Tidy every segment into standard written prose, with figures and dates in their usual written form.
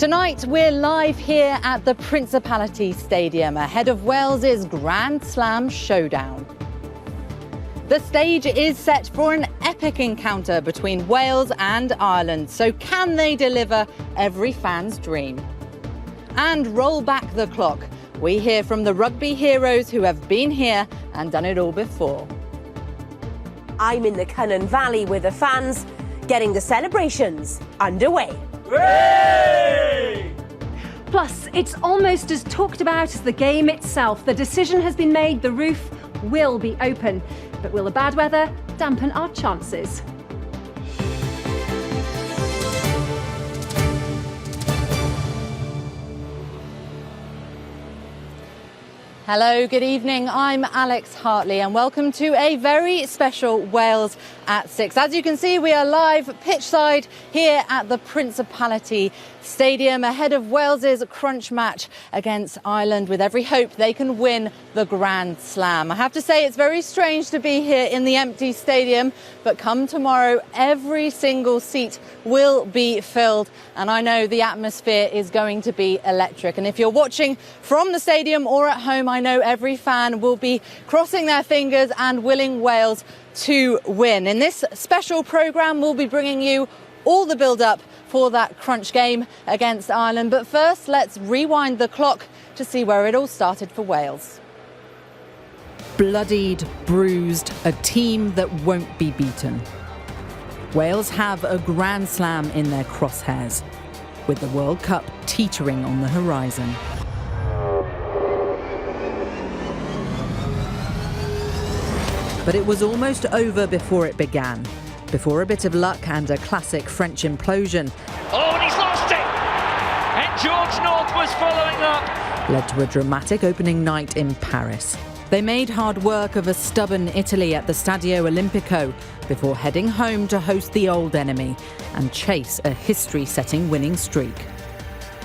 Tonight, we're live here at the Principality Stadium ahead of Wales's Grand Slam showdown. The stage is set for an epic encounter between Wales and Ireland, so can they deliver every fan's dream? And roll back the clock. We hear from the rugby heroes who have been here and done it all before. I'm in the Cynon Valley with the fans, getting the celebrations underway. Hooray! Plus, it's almost as talked about as the game itself. The decision has been made, the roof will be open. But will the bad weather dampen our chances? Hello, good evening. I'm Alex Hartley and welcome to a very special Wales at 6. As you can see, we are live pitchside here at the Principality Stadium ahead of Wales's crunch match against Ireland, with every hope they can win the Grand Slam. I have to say it's very strange to be here in the empty stadium, but come tomorrow, every single seat will be filled, and I know the atmosphere is going to be electric. And if you're watching from the stadium or at home, I know every fan will be crossing their fingers and willing Wales to win. In this special programme, we'll be bringing you all the build-up for that crunch game against Ireland. But first, let's rewind the clock to see where it all started for Wales. Bloodied, bruised, a team that won't be beaten. Wales have a Grand Slam in their crosshairs, with the World Cup teetering on the horizon. But it was almost over before it began. Before a bit of luck and a classic French implosion. Oh, and he's lost it! And George North was following up. Led to a dramatic opening night in Paris. They made hard work of a stubborn Italy at the Stadio Olimpico before heading home to host the old enemy and chase a history-setting winning streak.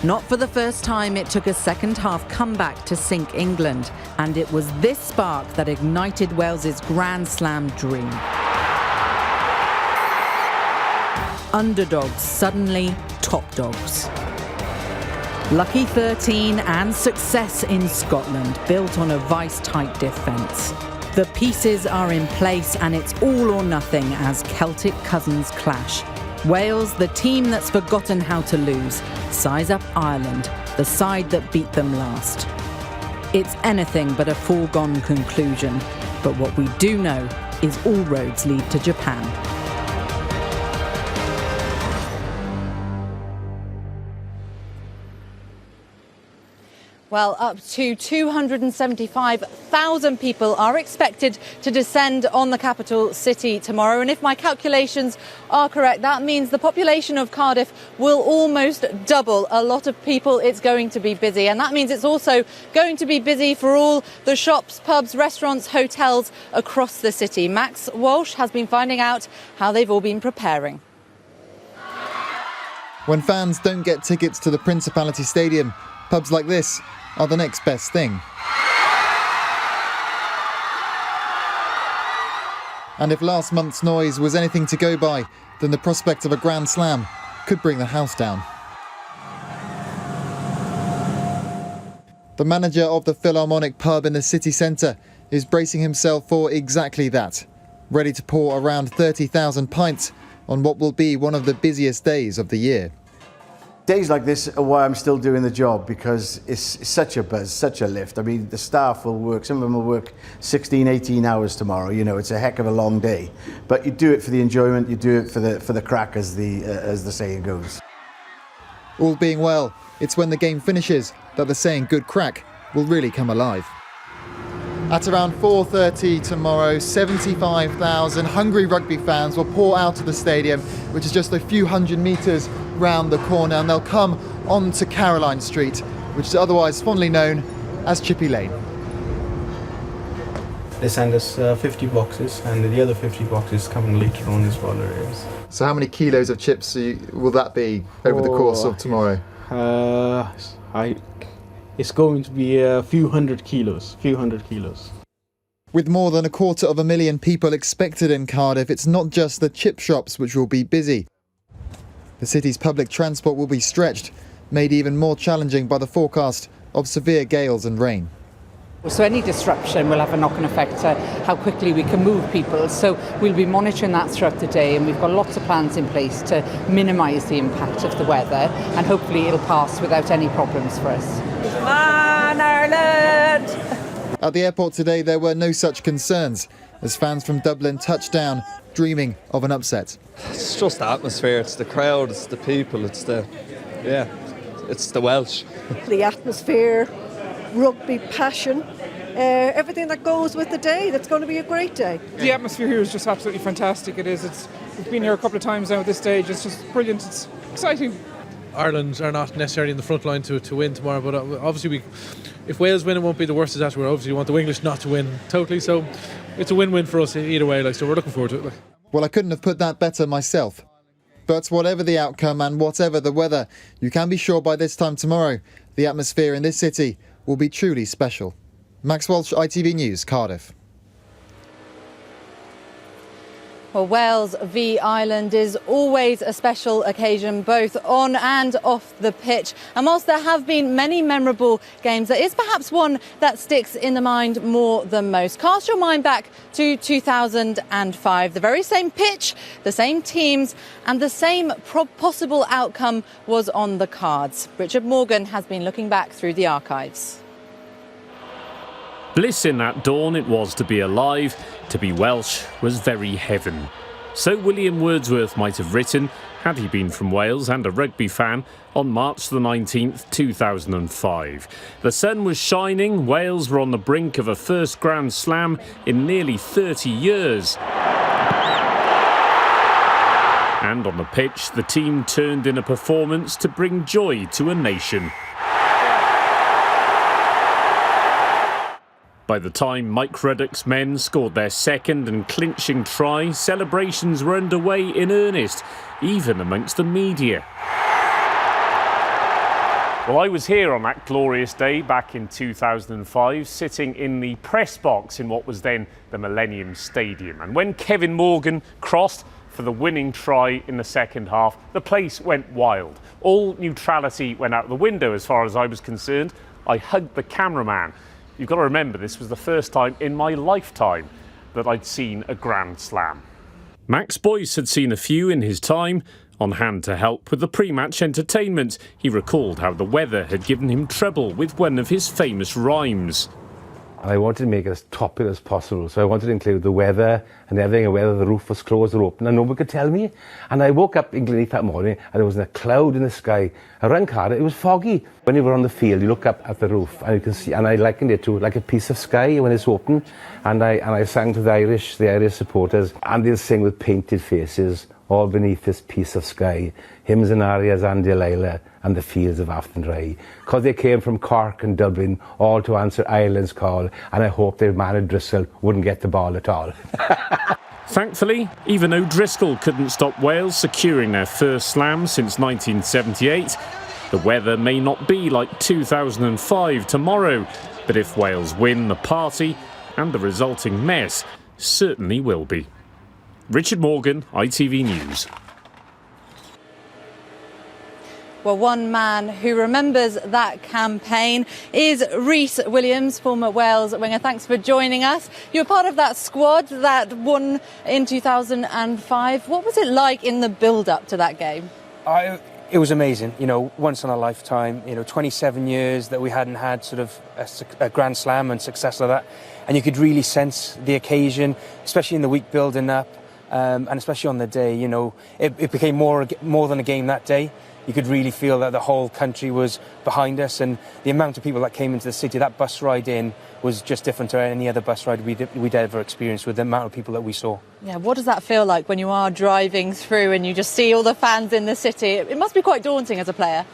Not for the first time, it took a second-half comeback to sink England, and it was this spark that ignited Wales's Grand Slam dream. Underdogs suddenly top dogs. Lucky 13 and success in Scotland, built on a vice-tight defence. The pieces are in place and it's all or nothing as Celtic cousins clash. Wales, the team that's forgotten how to lose, size up Ireland, the side that beat them last. It's anything but a foregone conclusion, but what we do know is all roads lead to Japan. Well, up to 275,000 people are expected to descend on the capital city tomorrow. And if my calculations are correct, that means the population of Cardiff will almost double. A lot of people, it's going to be busy. And that means it's also going to be busy for all the shops, pubs, restaurants, hotels across the city. Max Walsh has been finding out how they've all been preparing. When fans don't get tickets to the Principality Stadium, pubs like this are the next best thing. And if last month's noise was anything to go by, then the prospect of a Grand Slam could bring the house down. The manager of the Philharmonic pub in the city centre is bracing himself for exactly that, ready to pour around 30,000 pints on what will be one of the busiest days of the year. Days like this are why I'm still doing the job, because it's such a buzz, such a lift. I mean, the staff will work, some of them will work 16, 18 hours tomorrow. You know, it's a heck of a long day. But you do it for the enjoyment, you do it for the crack, as the saying goes. All being well, it's when the game finishes that the saying good crack will really come alive. At around 4:30 tomorrow, 75,000 hungry rugby fans will pour out of the stadium, which is just a few hundred metres round the corner, and they'll come onto Caroline Street, which is otherwise fondly known as Chippy Lane. They send us 50 boxes, and the other 50 boxes coming later on as well. So how many kilos of chips will that be over the course of tomorrow? It's going to be a few hundred kilos. With more than 250,000 people expected in Cardiff, it's not just the chip shops which will be busy. The city's public transport will be stretched, made even more challenging by the forecast of severe gales and rain. So any disruption will have a knock-on effect to how quickly we can move people. So we'll be monitoring that throughout the day, and we've got lots of plans in place to minimise the impact of the weather, and hopefully it'll pass without any problems for us. Come on, Ireland! At the airport today, there were no such concerns as fans from Dublin touched down, dreaming of an upset. It's just the atmosphere, it's the crowd, it's the people, it's the Welsh. The atmosphere, rugby passion, everything that goes with the day. That's going to be a great day. The atmosphere here is just absolutely fantastic. It is. We've been here a couple of times now at this stage. It's just brilliant. It's exciting. Ireland are not necessarily in the front line to win tomorrow, but obviously if Wales win, it won't be the worst disaster. We obviously want the English not to win totally, so it's a win-win for us either way. So we're looking forward to it. Well, I couldn't have put that better myself. But whatever the outcome and whatever the weather, you can be sure by this time tomorrow, the atmosphere in this city will be truly special. Max Walsh, ITV News, Cardiff. Well, Wales v Ireland is always a special occasion, both on and off the pitch. And whilst there have been many memorable games, there is perhaps one that sticks in the mind more than most. Cast your mind back to 2005. The very same pitch, the same teams, and the same possible outcome was on the cards. Richard Morgan has been looking back through the archives. Bliss in that dawn it was to be alive, to be Welsh was very heaven. So William Wordsworth might have written, had he been from Wales and a rugby fan, on March the 19th, 2005. The sun was shining, Wales were on the brink of a first Grand Slam in nearly 30 years. And on the pitch, the team turned in a performance to bring joy to a nation. By the time Mike Ruddock's men scored their second and clinching try, celebrations were underway in earnest, even amongst the media. Well, I was here on that glorious day back in 2005, sitting in the press box in what was then the Millennium Stadium. And when Kevin Morgan crossed for the winning try in the second half, the place went wild. All neutrality went out the window as far as I was concerned. I hugged the cameraman. You've got to remember, this was the first time in my lifetime that I'd seen a Grand Slam. Max Boyce had seen a few in his time. On hand to help with the pre-match entertainment, he recalled how the weather had given him trouble with one of his famous rhymes. And I wanted to make it as topical as possible, so I wanted to include the weather and everything, and whether the roof was closed or open, and no one could tell me. And I woke up in Gleneath that morning, and there wasn't a cloud in the sky. Around Cardiff, it was foggy. When you were on the field, you look up at the roof, and you can see, and I likened it to like a piece of sky when it's open. And I sang to the Irish supporters, and they'll sing with painted faces, all beneath this piece of sky, hymns and arias and Delilah and the fields of Afton. Because they came from Cork and Dublin, all to answer Ireland's call, and I hope their man O'Driscoll wouldn't get the ball at all. Thankfully, even O'Driscoll couldn't stop Wales securing their first slam since 1978. The weather may not be like 2005 tomorrow, but if Wales win, the party and the resulting mess certainly will be. Richard Morgan, ITV News. Well, one man who remembers that campaign is Rhys Williams, former Wales winger. Thanks for joining us. You were part of that squad that won in 2005. What was it like in the build-up to that game? It was amazing, once in a lifetime, 27 years that we hadn't had sort of a Grand Slam and success like that. And you could really sense the occasion, especially in the week building up. And especially on the day, it became more than a game that day. You could really feel that the whole country was behind us, and the amount of people that came into the city, that bus ride in was just different to any other bus ride we'd ever experienced with the amount of people that we saw. Yeah, what does that feel like when you are driving through and you just see all the fans in the city? It must be quite daunting as a player.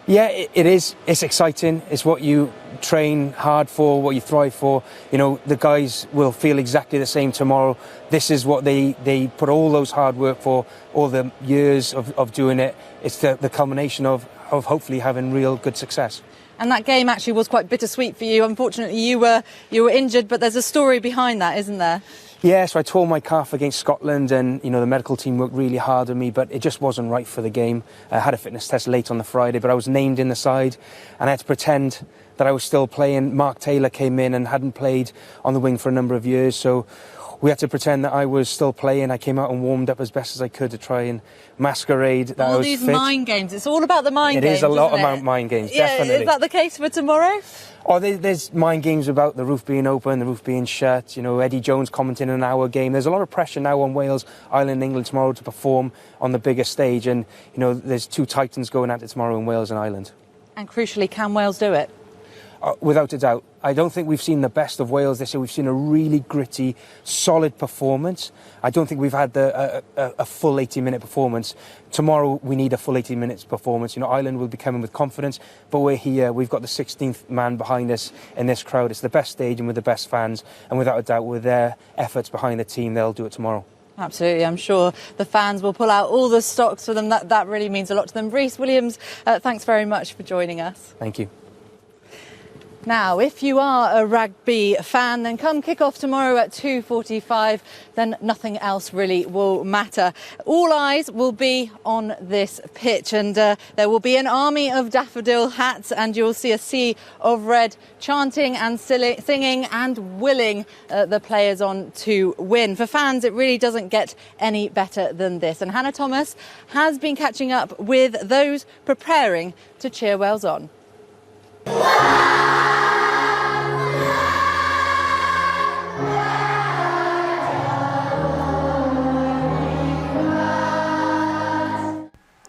Yeah, it is. It's exciting. It's what you train hard for, what you thrive for. The guys will feel exactly the same tomorrow. This is what they put all those hard work for, all the years of doing it. It's the culmination of hopefully having real good success. And that game actually was quite bittersweet for you. Unfortunately, you were injured, but there's a story behind that, isn't there? Yeah, so I tore my calf against Scotland and, the medical team worked really hard on me, but it just wasn't right for the game. I had a fitness test late on the Friday, but I was named in the side and I had to pretend that I was still playing. Mark Taylor came in and hadn't played on the wing for a number of years, so we had to pretend that I was still playing. I came out and warmed up as best as I could to try and masquerade that I was these fit. mind games. It's all about the mind games. It is a lot isn't about it? mind games, Yeah, definitely. is that the case for tomorrow? Oh, there's mind games about the roof being open, the roof being shut. Eddie Jones commenting on our game. There's a lot of pressure now on Wales, Ireland, England tomorrow to perform on the biggest stage. And, there's two titans going at it tomorrow in Wales and Ireland. And crucially, can Wales do it? Without a doubt. I don't think we've seen the best of Wales this year. We've seen a really gritty, solid performance. I don't think we've had a full 80-minute performance. Tomorrow, we need a full 80 minutes performance. Ireland will be coming with confidence, but we're here. We've got the 16th man behind us in this crowd. It's the best stadium with the best fans, and without a doubt, with their efforts behind the team, they'll do it tomorrow. Absolutely, I'm sure the fans will pull out all the stops for them. That really means a lot to them. Rhys Williams, thanks very much for joining us. Thank you. Now, if you are a rugby fan, then come kick off tomorrow at 2:45. Then nothing else really will matter. All eyes will be on this pitch, and there will be an army of daffodil hats, and you'll see a sea of red chanting and singing and willing the players on to win. For fans, it really doesn't get any better than this. And Hannah Thomas has been catching up with those preparing to cheer Wales on.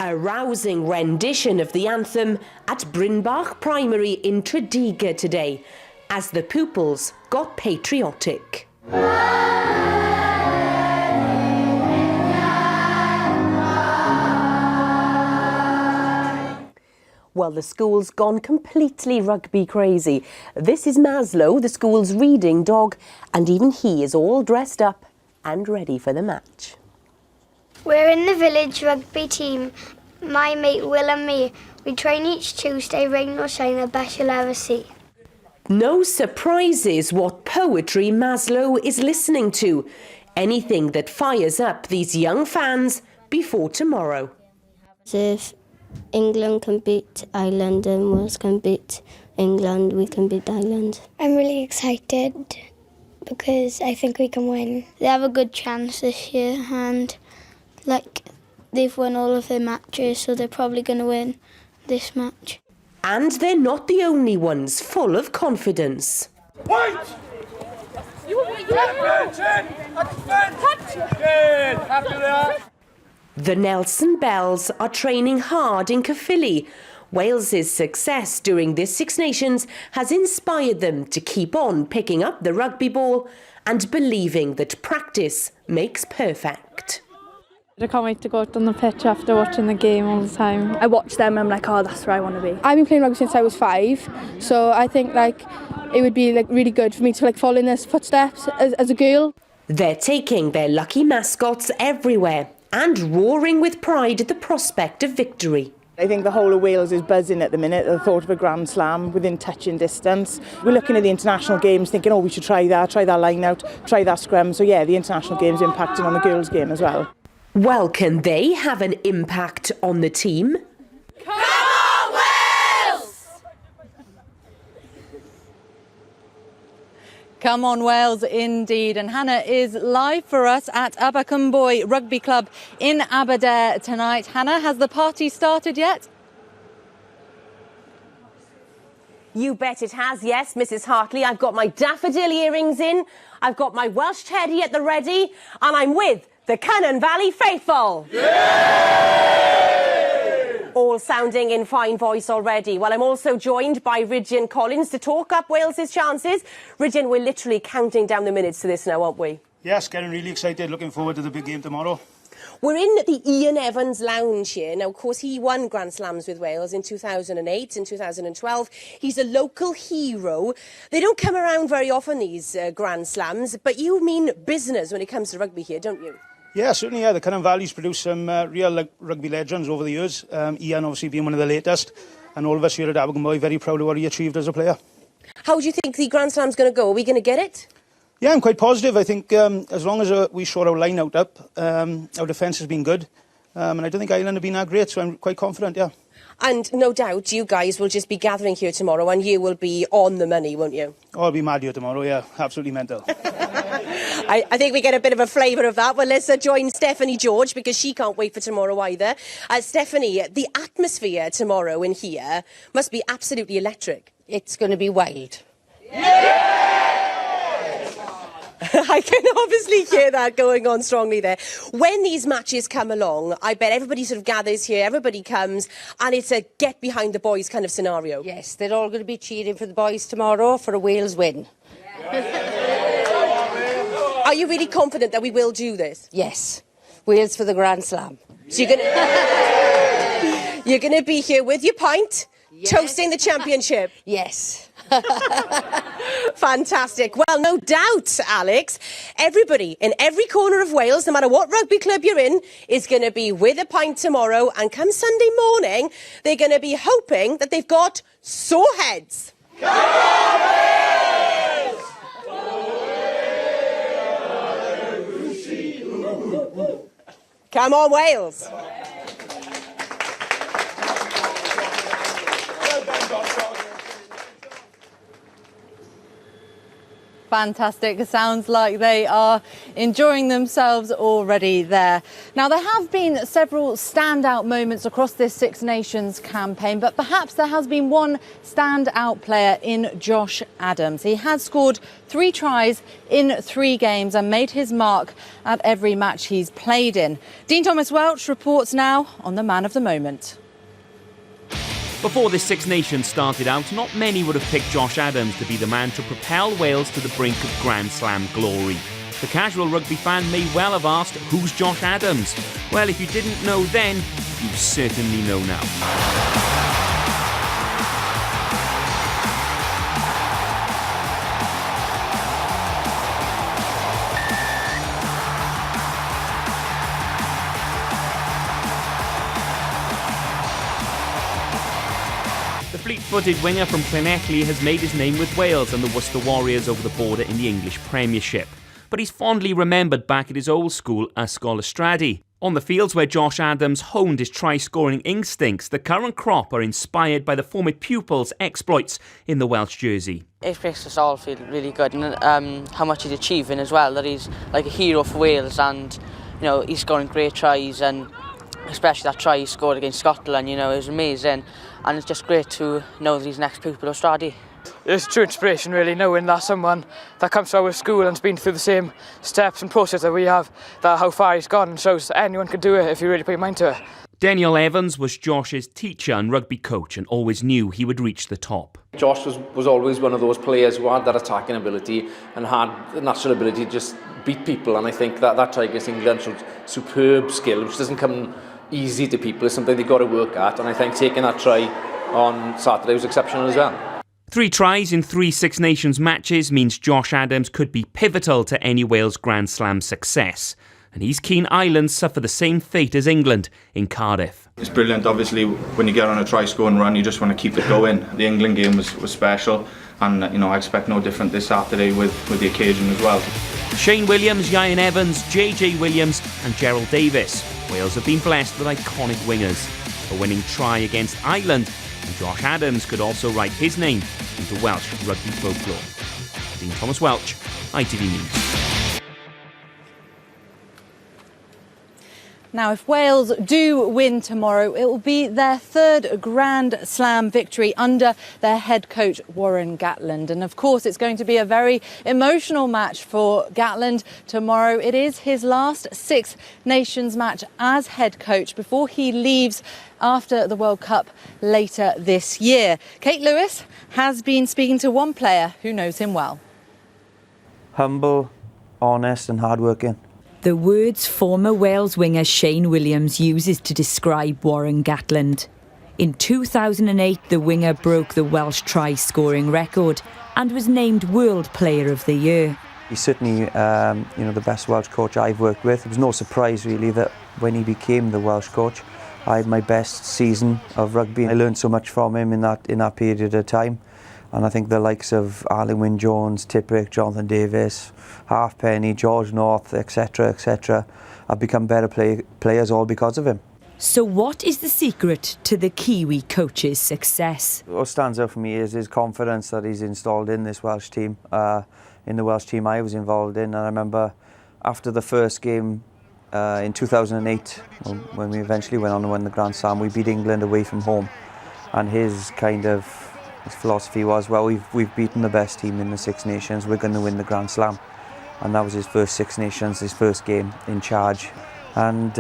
A rousing rendition of the anthem at Brynbach Primary in Tredegar today, as the pupils got patriotic. Well, the school's gone completely rugby crazy. This is Maslow, the school's reading dog, and even he is all dressed up and ready for the match. We're in the village rugby team, my mate Will and me. We train each Tuesday, rain or shine, the best you'll ever see. No surprises what poetry Maslow is listening to. Anything that fires up these young fans before tomorrow. If England can beat Ireland and Wales can beat England, we can beat Ireland. I'm really excited because I think we can win. They have a good chance this year and they've won all of their matches, so they're probably going to win this match. And they're not the only ones full of confidence. Wait! The Nelson Bells are training hard in Caerphilly. Wales's success during this Six Nations has inspired them to keep on picking up the rugby ball and believing that practice makes perfect. I can't wait to go out on the pitch after watching the game all the time. I watch them and I'm like, oh, that's where I want to be. I've been playing rugby since I was 5, so I think it would be really good for me to follow in their footsteps as a girl. They're taking their lucky mascots everywhere and roaring with pride at the prospect of victory. I think the whole of Wales is buzzing at the minute, the thought of a Grand Slam within touching distance. We're looking at the international games thinking, oh, we should try that line out, try that scrum. So yeah, the international games impacting on the girls' game as well. Well, can they have an impact on the team? Come on, Wales! Come on, Wales, indeed. And Hannah is live for us at Abercwmboi Rugby Club in Aberdare tonight. Hannah, has the party started yet? You bet it has, yes, Mrs. Hartley. I've got my daffodil earrings in, I've got my Welsh teddy at the ready, and I'm with the Cynon Valley faithful. Yay! All sounding in fine voice already. Well, I'm also joined by Rhidian Collins to talk up Wales's chances. Rhidian, we're literally counting down the minutes to this now, aren't we? Yes, getting really excited, looking forward to the big game tomorrow. We're in the Ian Evans Lounge here. Now, of course, he won Grand Slams with Wales in 2008 and 2012. He's a local hero. They don't come around very often, these Grand Slams, but you mean business when it comes to rugby here, don't you? Yeah, certainly, yeah. The Cynon Valley's produced some real rugby legends over the years. Ian obviously being one of the latest, and all of us here at Abercwmboi very proud of what he achieved as a player. How do you think the Grand Slam's going to go? Are we going to get it? Yeah, I'm quite positive. I think as long as we shore our line out up, our defence has been good. And I don't think Ireland have been that great, so I'm quite confident, yeah. And no doubt you guys will just be gathering here tomorrow and you will be on the money, won't you? Oh, I'll be mad here tomorrow, yeah. Absolutely mental. I think we get a bit of a flavour of that. Well, let's join Stephanie George because she can't wait for tomorrow either. Stephanie, the atmosphere tomorrow in here must be absolutely electric. It's going to be wild. I can obviously hear that going on strongly there. When these matches come along, I bet everybody sort of gathers here, everybody comes, and it's a get behind the boys kind of scenario. Yes, they're all going to be cheering for the boys tomorrow for a Wales win. Are you really confident that we will do this? Yes, Wales for the Grand Slam. So you're going to be here with your pint, toasting the championship? Yes. Fantastic. Well, no doubt, Alex, everybody in every corner of Wales, no matter what rugby club you're in, is going to be with a pint tomorrow. And come Sunday morning, they're going to be hoping that they've got sore heads. Come on, Wales. Fantastic. It sounds like they are enjoying themselves already there. Now, there have been several standout moments across this Six Nations campaign, but perhaps there has been one standout player in Josh Adams. He has scored 3 tries in 3 games and made his mark at every match he's played in. Dean Thomas Welch reports now on the man of the moment. Before this Six Nations started out, not many would have picked Josh Adams to be the man to propel Wales to the brink of Grand Slam glory. The casual rugby fan may well have asked, who's Josh Adams? Well, if you didn't know then, you certainly know now. Fleet-footed winger from Llanelli has made his name with Wales and the Worcester Warriors over the border in the English Premiership. But he's fondly remembered back at his old school, Ysgol Ystradi. On the fields where Josh Adams honed his try-scoring instincts, the current crop are inspired by the former pupils' exploits in the Welsh jersey. It makes us all feel really good, and how much he's achieving as well, that he's like a hero for Wales, and you know, he's scoring great tries, and especially that try he scored against Scotland, you know, it was amazing. And it's just great to know that he's next pupil of Ystradi. It's true inspiration, really, knowing that someone that comes to our school and has been through the same steps and process that we have, that how far he's gone, and shows that anyone can do it if you really put your mind to it. Daniel Evans was Josh's teacher and rugby coach and always knew he would reach the top. Josh was always one of those players who had that attacking ability and had the natural ability to just beat people, and I think that try against England showed superb skill, which doesn't come easy to people. It's something they've got to work at, and I think taking that try on Saturday was exceptional as well. 3 tries in 3 Six Nations matches means Josh Adams could be pivotal to any Wales Grand Slam success. And he's keen Ireland suffer the same fate as England in Cardiff. It's brilliant, obviously, when you get on a try-scoring run, you just want to keep it going. The England game was special, and you know, I expect no different this Saturday with the occasion as well. Shane Williams, Ian Evans, JJ Williams and Gerald Davis. Wales have been blessed with iconic wingers. A winning try against Ireland, and Josh Adams could also write his name into Welsh rugby folklore. Dean Thomas Welch, ITV News. Now, if Wales do win tomorrow, it will be their 3rd Grand Slam victory under their head coach, Warren Gatland. And of course, it's going to be a very emotional match for Gatland tomorrow. It is his last Six Nations match as head coach before he leaves after the World Cup later this year. Kate Lewis has been speaking to one player who knows him well. Humble, honest and hardworking. The words former Wales winger Shane Williams uses to describe Warren Gatland. In 2008, the winger broke the Welsh try-scoring record and was named World Player of the Year. He's certainly the best Welsh coach I've worked with. It was no surprise really that when he became the Welsh coach, I had my best season of rugby. I learned so much from him in that period of time. And I think the likes of Alun Wyn Jones, Tipuric, Jonathan Davis, Halfpenny, George North, etc., have become better players all because of him. So what is the secret to the Kiwi coach's success? What stands out for me is his confidence that he's installed in this Welsh team, in the Welsh team I was involved in. And I remember after the first game in 2008, when we eventually went on and won the Grand Slam, we beat England away from home. And his philosophy was, well, we've beaten the best team in the Six Nations, we're going to win the Grand Slam. And that was his first Six Nations, his first game in charge. And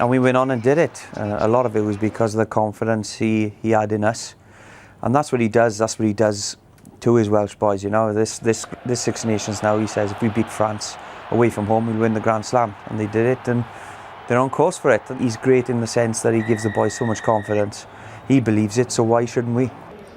we went on and did it. A lot of it was because of the confidence he had in us. And that's what he does to his Welsh boys, you know. This Six Nations now, he says, if we beat France away from home, we'll win the Grand Slam. And they did it, and they're on course for it. He's great in the sense that he gives the boys so much confidence. He believes it, so why shouldn't we?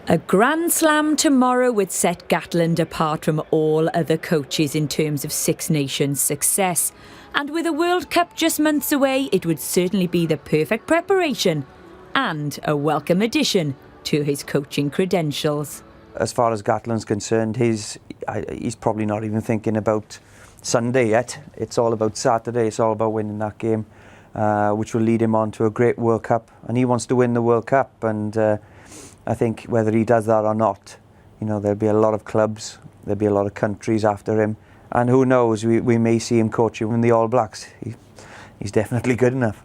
A Grand Slam tomorrow would set Gatland apart from all other coaches in terms of Six Nations success. And with a World Cup just months away, it would certainly be the perfect preparation and a welcome addition to his coaching credentials. As far as Gatland's concerned, he's probably not even thinking about Sunday yet. It's all about Saturday. It's all about winning that game, which will lead him on to a great World Cup. And he wants to win the World Cup. And I think whether he does that or not, you know, there'll be a lot of clubs, there'll be a lot of countries after him. And who knows, we may see him coaching in the All Blacks. He's definitely good enough.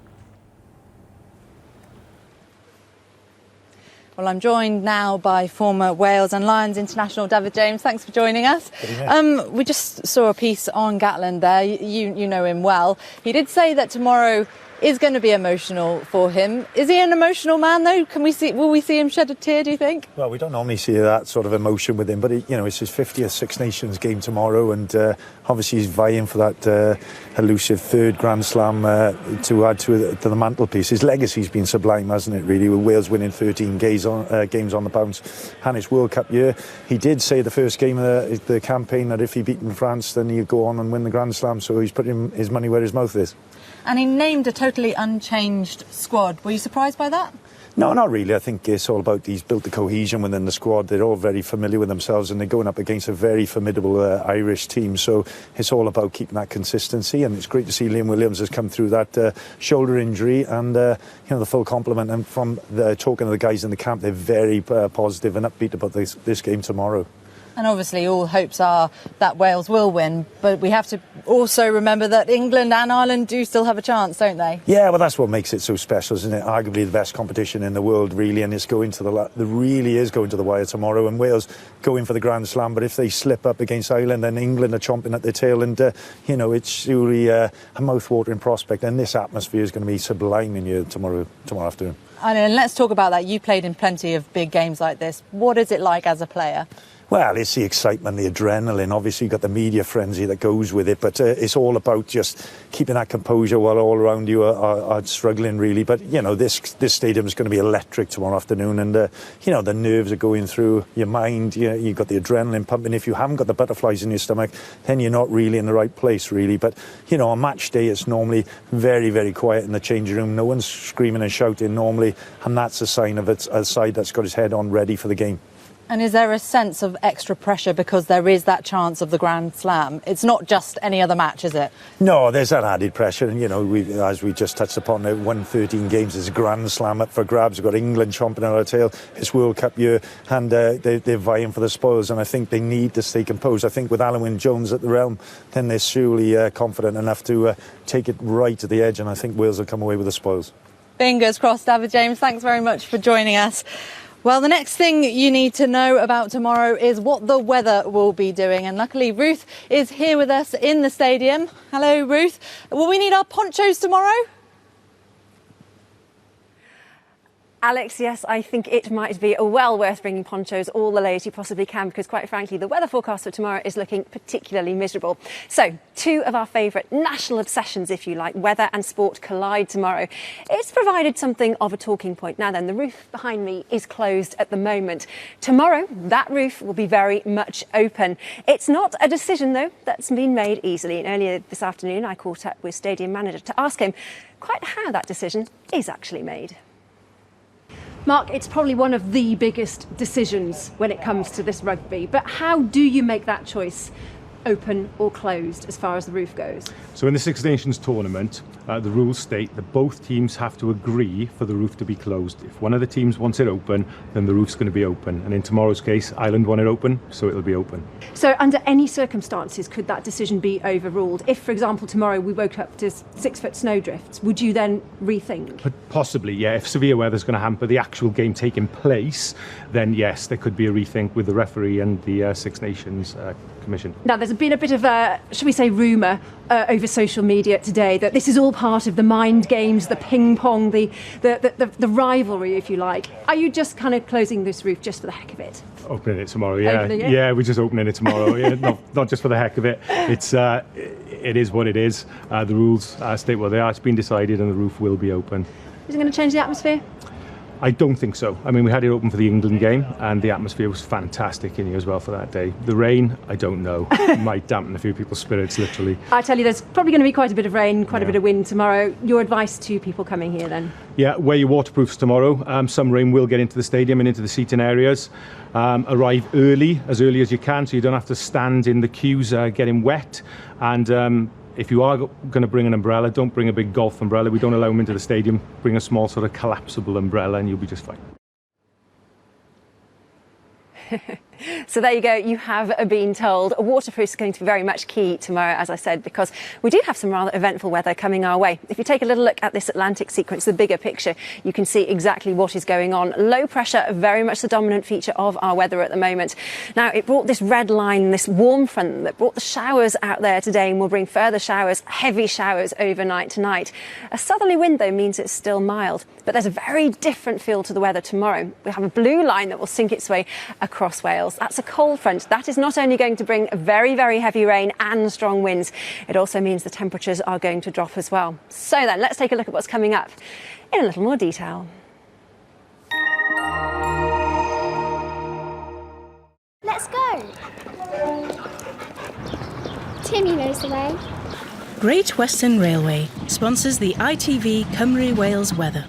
Well, I'm joined now by former Wales and Lions international David James. Thanks for joining us. We just saw a piece on Gatland there. You know him well. He did say that tomorrow is going to be emotional for him. Is he an emotional man, though? Will we see him shed a tear, do you think? Well, we don't normally see that sort of emotion with him, but it's his 50th Six Nations game tomorrow, and obviously he's vying for that elusive third Grand Slam to add to the mantelpiece. His legacy's been sublime, hasn't it, really, with Wales winning 13 games on the bounce, and it's World Cup year. He did say the first game of the campaign that if he beat France, then he'd go on and win the Grand Slam, so he's putting his money where his mouth is. And he named a totally unchanged squad. Were you surprised by that? No, not really. I think it's all about he's built the cohesion within the squad. They're all very familiar with themselves, and they're going up against a very formidable Irish team. So it's all about keeping that consistency, and it's great to see Liam Williams has come through that shoulder injury, and the full complement. And from talking to the guys in the camp, they're very positive and upbeat about this game tomorrow. And obviously all hopes are that Wales will win, but we have to also remember that England and Ireland do still have a chance, don't they? Yeah, well, that's what makes it so special, isn't it? Arguably the best competition in the world, really, and it's going to really is going to the wire tomorrow, and Wales going for the Grand Slam. But if they slip up against Ireland, then England are chomping at their tail, and it's really a mouth-watering prospect. And this atmosphere is going to be sublime in here tomorrow afternoon. And let's talk about that. You played in plenty of big games like this. What is it like as a player? Well, it's the excitement, the adrenaline. Obviously, you've got the media frenzy that goes with it, but it's all about just keeping that composure while all around you are struggling, really. But, this stadium is going to be electric tomorrow afternoon, and, the nerves are going through your mind. You've got the adrenaline pumping. If you haven't got the butterflies in your stomach, then you're not really in the right place, really. But, on match day, it's normally very, very quiet in the changing room. No one's screaming and shouting normally, and that's a sign of a side that's got his head on ready for the game. And is there a sense of extra pressure because there is that chance of the Grand Slam? It's not just any other match, is it? No, there's that added pressure. And, as we just touched upon, 113 games is a Grand Slam up for grabs. We've got England chomping at our tail. It's World Cup year, and they're vying for the spoils. And I think they need to stay composed. I think with Alun Wyn Jones at the realm, then they're surely confident enough to take it right to the edge. And I think Wales will come away with the spoils. Fingers crossed, David James. Thanks very much for joining us. Well, the next thing you need to know about tomorrow is what the weather will be doing. And luckily, Ruth is here with us in the stadium. Hello, Ruth. Will we need our ponchos tomorrow? Alex, yes, I think it might be well worth bringing ponchos all the layers you possibly can, because quite frankly, the weather forecast for tomorrow is looking particularly miserable. So, two of our favourite national obsessions, if you like, weather and sport, collide tomorrow. It's provided something of a talking point. Now then, the roof behind me is closed at the moment. Tomorrow, that roof will be very much open. It's not a decision, though, that's been made easily. And earlier this afternoon, I caught up with stadium manager to ask him quite how that decision is actually made. Mark, it's probably one of the biggest decisions when it comes to this rugby, but how do you make that choice? Open or closed as far as the roof goes? So in the Six Nations tournament, the rules state that both teams have to agree for the roof to be closed. If one of the teams wants it open, then the roof's going to be open. And in tomorrow's case, Ireland want it open, so it'll be open. So under any circumstances, could that decision be overruled? If, for example, tomorrow we woke up to 6-foot snowdrifts, would you then rethink? But possibly, yeah. If severe weather's going to hamper the actual game taking place, then yes, there could be a rethink with the referee and the Six Nations Commission. Now, there's been a bit of a, shall we say, rumour over social media today that this is all part of the mind games, the ping pong, the rivalry, if you like. Are you just kind of closing this roof just for the heck of it? Opening it tomorrow, yeah. Opening it? Yeah, we're just opening it tomorrow. Yeah, not just for the heck of it. It is what it is. The rules state what they are. It's been decided and the roof will be open. Is it going to change the atmosphere? I don't think so. I mean, we had it open for the England game and the atmosphere was fantastic in here as well for that day. The rain, I don't know. It might dampen a few people's spirits, literally. I tell you, there's probably going to be quite a bit of rain, quite a bit of wind tomorrow. Your advice to people coming here then? Yeah, wear your waterproofs tomorrow. Some rain will get into the stadium and into the seating areas. Arrive early as you can, so you don't have to stand in the queues getting wet. And if you are going to bring an umbrella, don't bring a big golf umbrella. We don't allow them into the stadium. Bring a small sort of collapsible umbrella and you'll be just fine. So there you go, you have been told. Waterproof is going to be very much key tomorrow, as I said, because we do have some rather eventful weather coming our way. If you take a little look at this Atlantic sequence, the bigger picture, you can see exactly what is going on. Low pressure, very much the dominant feature of our weather at the moment. Now, it brought this red line, this warm front that brought the showers out there today and will bring further showers, heavy showers overnight tonight. A southerly wind, though, means it's still mild, but there's a very different feel to the weather tomorrow. We have a blue line that will sink its way across Wales. That's a cold front. That is not only going to bring very, very heavy rain and strong winds, it also means the temperatures are going to drop as well. So then, let's take a look at what's coming up in a little more detail. Let's go. Timmy knows the way. Great Western Railway sponsors the ITV Cymru Wales weather.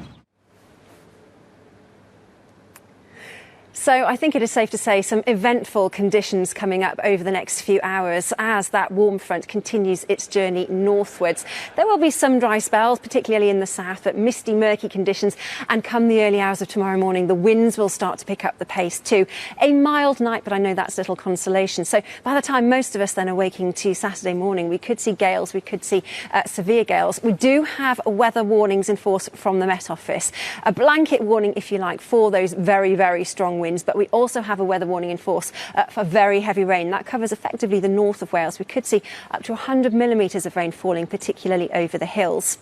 So I think it is safe to say some eventful conditions coming up over the next few hours as that warm front continues its journey northwards. There will be some dry spells, particularly in the south, but misty, murky conditions. And come the early hours of tomorrow morning, the winds will start to pick up the pace too. A mild night, but I know that's little consolation. So by the time most of us then are waking to Saturday morning, we could see gales, we could see severe gales. We do have weather warnings in force from the Met Office. A blanket warning, if you like, for those very, very strong winds. But we also have a weather warning in force for very heavy rain. That covers effectively the north of Wales. We could see up to 100 millimetres of rain falling, particularly over the hills.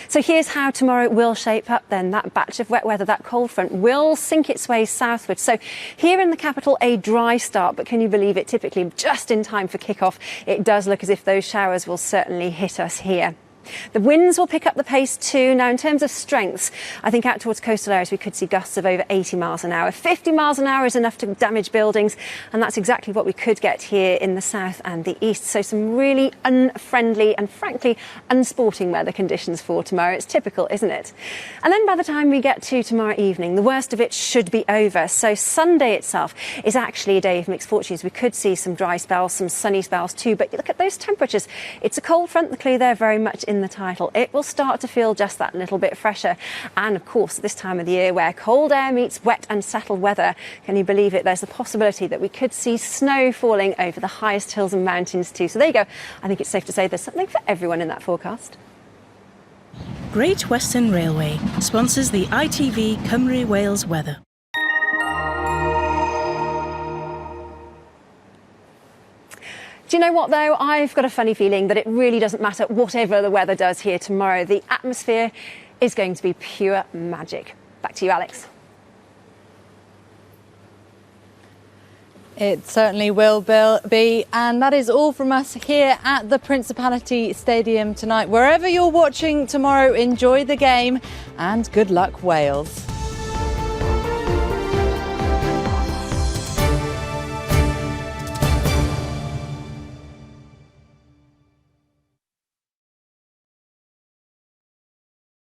So here's how tomorrow will shape up then. That batch of wet weather, that cold front, will sink its way southward. So here in the capital, a dry start, but can you believe it? Typically just in time for kick-off, it does look as if those showers will certainly hit us here. The winds will pick up the pace too. Now, in terms of strengths, I think out towards coastal areas we could see gusts of over 80 miles an hour. 50 miles an hour is enough to damage buildings, and that's exactly what we could get here in the south and the east. So some really unfriendly and frankly unsporting weather conditions for tomorrow. It's typical, isn't it? And then by the time we get to tomorrow evening, the worst of it should be over. So Sunday itself is actually a day of mixed fortunes. We could see some dry spells, some sunny spells too, but you look at those temperatures. It's a cold front, the clue there very much in the title. It will start to feel just that little bit fresher. And of course, this time of the year where cold air meets wet and settled weather, can you believe it? There's the possibility that we could see snow falling over the highest hills and mountains too. So there you go. I think it's safe to say there's something for everyone in that forecast. Great Western Railway sponsors the ITV Cymru Wales weather. Do you know what, though? I've got a funny feeling that it really doesn't matter whatever the weather does here tomorrow. The atmosphere is going to be pure magic. Back to you, Alex. It certainly will be. And that is all from us here at the Principality Stadium tonight. Wherever you're watching tomorrow, enjoy the game and good luck, Wales.